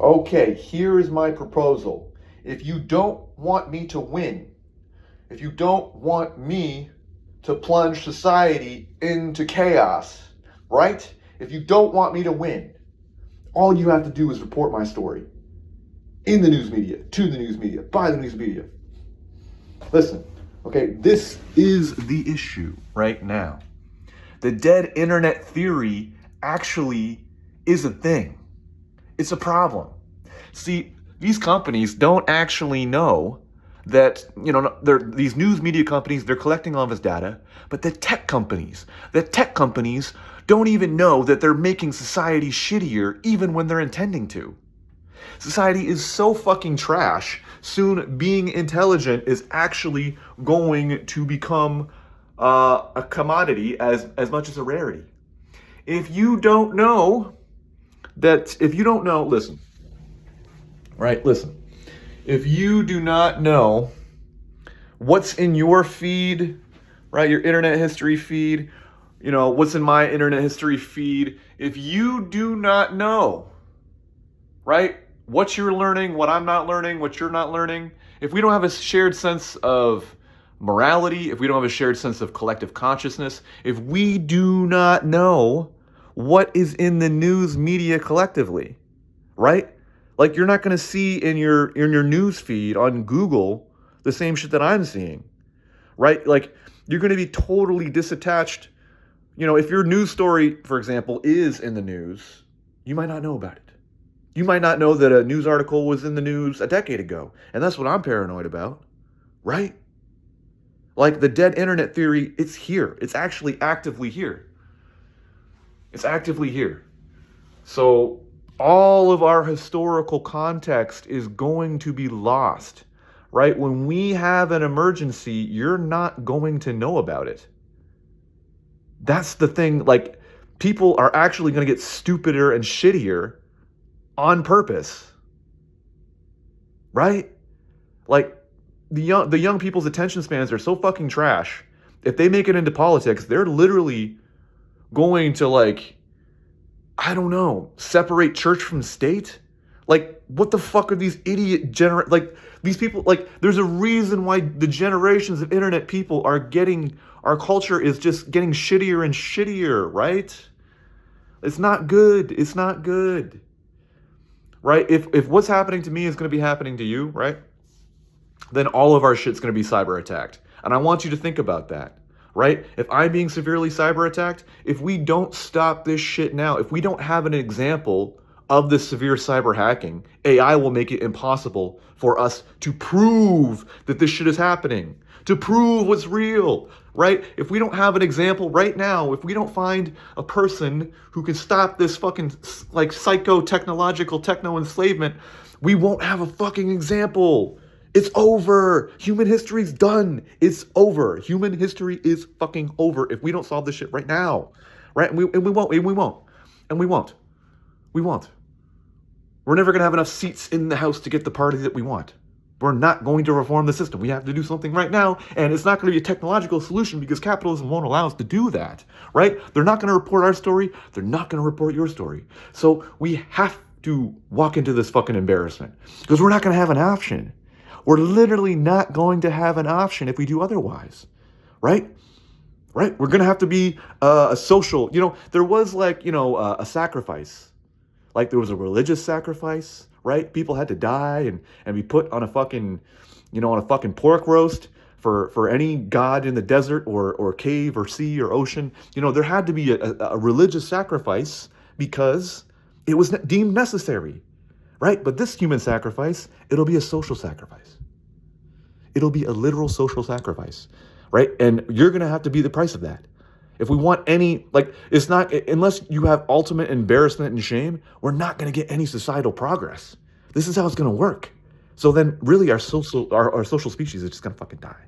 Okay, here is my proposal. If you don't want me to win, if you don't want me to plunge society into chaos, right? If you don't want me to win, all you have to do is report my story in the news media, to the news media, by the news media. Listen, okay, this is the issue right now. The dead internet theory actually is a thing. It's a problem. See, these companies don't actually know that, these news media companies, they're collecting all of this data, but the tech companies don't even know that they're making society shittier even when they're intending to. Society is so fucking trash, soon being intelligent is actually going to become a commodity as much as a rarity. If you don't know, listen, right? Listen, if you do not know what's in your feed, right? Your internet history feed, what's in my internet history feed. If you do not know, right? What you're learning, what I'm not learning, what you're not learning. If we don't have a shared sense of morality, if we don't have a shared sense of collective consciousness, if we do not know what is in the news media collectively, right? Like, you're not going to see in your news feed on Google the same shit that I'm seeing, right? Like, you're going to be totally disattached. If your news story, for example, is in the news, you might not know about it. You might not know that a news article was in the news a decade ago. And that's what I'm paranoid about, right? Like, the dead internet theory, it's here. It's actually actively here. It's actively here. So all of our historical context is going to be lost, right? When we have an emergency, you're not going to know about it. That's the thing. Like, people are actually going to get stupider and shittier on purpose, right? Like, the young people's attention spans are so fucking trash. If they make it into politics, they're literally going to, like, I don't know, separate church from state. Like, what the fuck are these idiot these people, like, there's a reason why the generations of internet people are getting, our culture is just getting shittier and shittier, right? It's not good. It's not good. Right? If what's happening to me is going to be happening to you, right? Then all of our shit's going to be cyber attacked. And I want you to think about that, right? If I'm being severely cyber attacked, if we don't stop this shit now, if we don't have an example of this severe cyber hacking, AI will make it impossible for us to prove that this shit is happening, to prove what's real, right? If we don't have an example right now, if we don't find a person who can stop this fucking, like, psycho-technological techno-enslavement, we won't have a fucking example. It's over. Human history's done. It's over. Human history is fucking over if we don't solve this shit right now, right? And we won't. We're never going to have enough seats in the House to get the party that we want. We're not going to reform the system. We have to do something right now, and it's not going to be a technological solution because capitalism won't allow us to do that, right? They're not going to report our story. They're not going to report your story. So we have to walk into this fucking embarrassment because we're not going to have an option. We're literally not going to have an option if we do otherwise, right? Right? We're going to have to be a social, there was a sacrifice. Like, there was a religious sacrifice, right? People had to die and be put on a fucking, pork roast for any god in the desert or cave or sea or ocean. There had to be a religious sacrifice because it was deemed necessary, right? But this human sacrifice, it'll be a social sacrifice. It'll be a literal social sacrifice, right? And you're going to have to be the price of that. If we want any, it's not, unless you have ultimate embarrassment and shame, we're not going to get any societal progress. This is how it's going to work. So then really our social species is just going to fucking die.